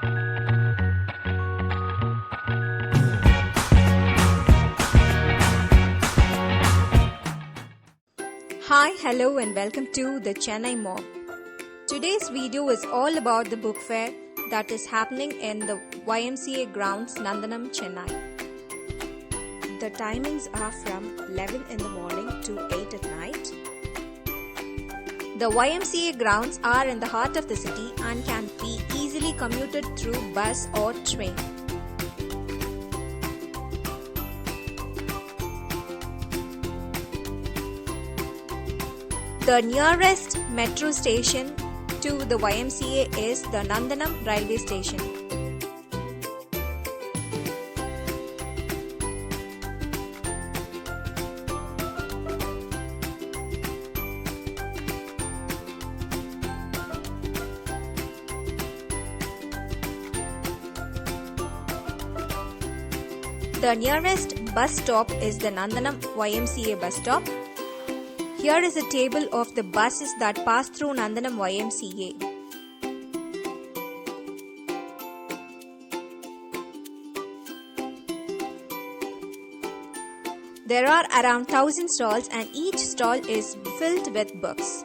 Hi, hello and welcome to the Chennai Mob. Today's video is all about the book fair that is happening in the YMCA grounds Nandhanam, Chennai. The timings are from 11 in the morning to 8 at night. The YMCA grounds are in the heart of the city and can be easily commuted through bus or train. The nearest metro station to the YMCA is the Nandanam railway station. The nearest bus stop is the Nandanam YMCA bus stop. Here is a table of the buses that pass through Nandanam YMCA. There are around 1000 stalls and each stall is filled with books.